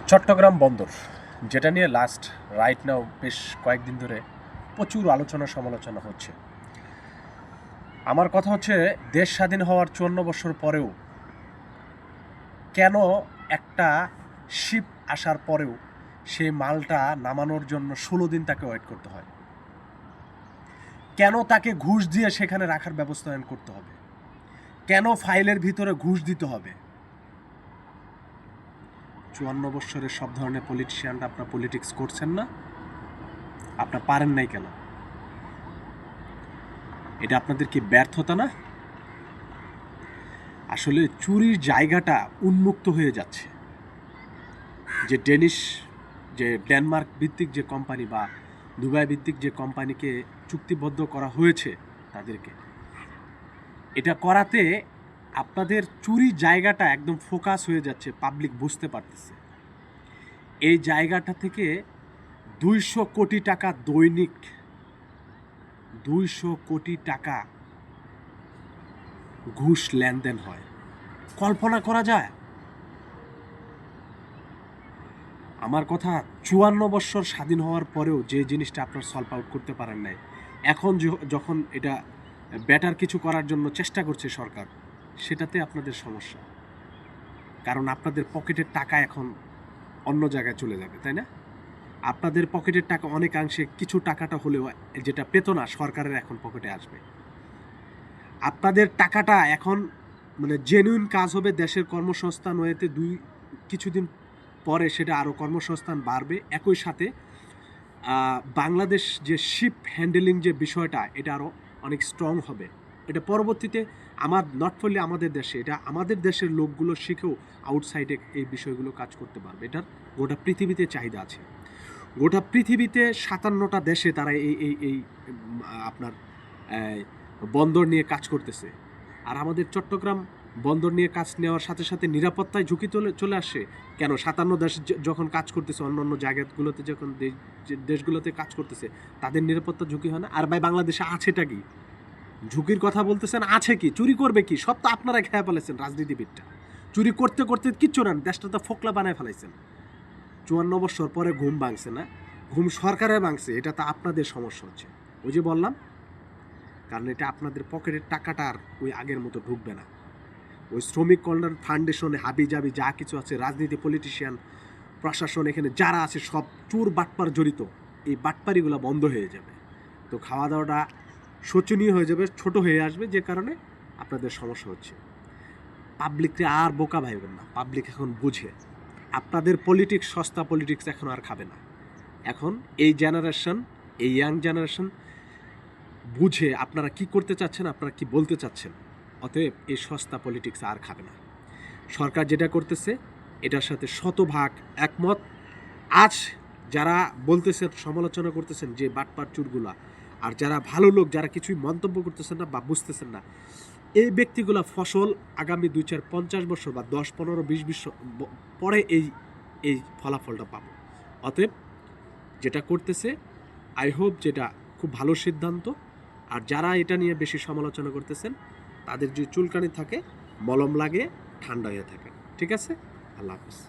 চট্টগ্রাম বন্দর, যেটা নিয়ে রাইট নাও বেশ কয়েকদিন ধরে প্রচুর আলোচনা সমালোচনা হচ্ছে। আমার কথা হচ্ছে, দেশ স্বাধীন হওয়ার 54 বছর পরেও কেন একটা শিপ আসার পরেও সেই মালটা নামানোর জন্য 16 দিন তাকে ওয়েট করতে হয়? কেন তাকে ঘুষ দিয়ে সেখানে রাখার ব্যবস্থায়ন করতে হবে? কেন ফাইলের ভিতরে ঘুষ দিতে হবে? 54 বছরের সব ধরনের পলিটিশিয়ানরা আপনার পলিটিক্স করছেন না, আপনার পারেন নাই কেন? এটা আপনাদের কি ব্যর্থতা না? আসলে চুরির জায়গাটা উন্মুক্ত হয়ে যাচ্ছে। যে ডেনমার্ক ভিত্তিক যে কোম্পানি বা দুবাই ভিত্তিক যে কোম্পানিকে চুক্তিবদ্ধ করা হয়েছে তাদেরকে, এটা করাতে আপনাদের চুরির জায়গাটা একদম ফোকাস হয়ে যাচ্ছে, পাবলিক বুঝতে পারতেছে। এই জায়গাটা থেকে 200 কোটি টাকা দৈনিক, 200 কোটি টাকা ঘুষ লেনদেন হয়। কল্পনা করা যায়? আমার কথা, 54 বছর স্বাধীন হওয়ার পরেও যে জিনিসটা আপনার সলভ আউট করতে পারেন নাই, এখন যখন এটা বেটার কিছু করার জন্য চেষ্টা করছে সরকার, সেটাতে আপনাদের সমস্যা। কারণ আপনাদের পকেটের টাকা এখন অন্য জায়গায় চলে যাবে, তাই না? আপনাদের পকেটের টাকা অনেকাংশে, কিছু টাকাটা হলেও যেটা পেত না, সরকারের এখন পকেটে আসবে। আপনাদের টাকাটা এখন মানে জেনুইন কাজ হবে, দেশের কর্মসংস্থান হয়েতে কিছুদিন পরে সেটা আরও কর্মসংস্থান বাড়বে। একই সাথে বাংলাদেশ যে শিপ হ্যান্ডেলিং যে বিষয়টা, এটা আরও অনেক স্ট্রং হবে। এটা পরবর্তীতে নট ফরলি আমাদের দেশে, এটা আমাদের দেশের লোকগুলো শিখেও আউটসাইডে এই বিষয়গুলো কাজ করতে পারবে। এটার গোটা পৃথিবীতে চাহিদা আছে। গোটা পৃথিবীতে 57টা দেশে তারা এই আপনার বন্দর নিয়ে কাজ করতেছে। আর আমাদের চট্টগ্রাম বন্দর নিয়ে কাজ নেওয়ার সাথে সাথে নিরাপত্তায় ঝুঁকি চলে আসে কেন? 57 দেশ যখন কাজ করতেছে, অন্য জায়গাগুলোতে যখন দেশগুলোতে কাজ করতেছে, তাদের নিরাপত্তা ঝুঁকি হয় না? আর ভাই, বাংলাদেশে আছেটা কি? ঝুঁকির কথা বলতেছেন, আছে কি? চুরি করবে কি? সব তো আপনারা খেয়ে ফেলেছেন, রাজনীতিবিদটা। চুরি করতে করতে কিচ্ছু না, দেশটা তো ফোকলা বানায় ফেলাইছেন। 54 বছর পরে ঘুম ভাঙছে না, ঘুম সরকারের ভাঙছে। এটা তো আপনাদের সমস্যা হচ্ছে। ওই যে বললাম, কারণ এটা আপনাদের পকেটের টাকাটা আর ওই আগের মতো ঢুকবে না। ওই শ্রমিক কল্যাণ ফাউন্ডেশনে হাবি জাবি যা কিছু আছে, রাজনীতি, পলিটিশিয়ান, প্রশাসন, এখানে যারা আছে সব চোর বাটপার জড়িত। এই বাটপারিগুলো বন্ধ হয়ে যাবে। তো খাওয়া দাওয়াটা শোচনীয় হয়ে যাবে, ছোট হয়ে আসবে, যে কারণে আপনাদের সমস্যা হচ্ছে। পাবলিককে আর বোকা ভাইবেন না, পাবলিক এখন বুঝে। আপনাদের পলিটিক্স, সস্তা পলিটিক্স এখন আর খাবে না। এখন এই জেনারেশন, এই ইয়াং জেনারেশন বুঝে আপনারা কি করতে চাচ্ছেন, আপনারা কি বলতে চাচ্ছেন। অতএব এই সস্তা পলিটিক্স আর খাবে না। সরকার যেটা করতেছে, এটার সাথে শতভাগ একমত। আজ যারা বলতেছেন, সমালোচনা করতেছেন যে বাটপার চুরগুলা, আর যারা ভালো লোক, যারা কিছুই মন্তব্য করতেছেন না বা বুঝতেছেন না, এই ব্যক্তিগুলা ফসল আগামী 2-4-50 বছর বা 10-15-20 বছর পরে এই ফলাফলটা পাবো। অতএব যেটা করতেছে, আই হোপ যেটা খুব ভালো সিদ্ধান্ত। আর যারা এটা নিয়ে বেশি সমালোচনা করতেছেন, তাদের যে চুলকানি থাকে, মলম লাগে, ঠান্ডা হয়ে থাকে। ঠিক আছে? আল্লাহ হাফিজ।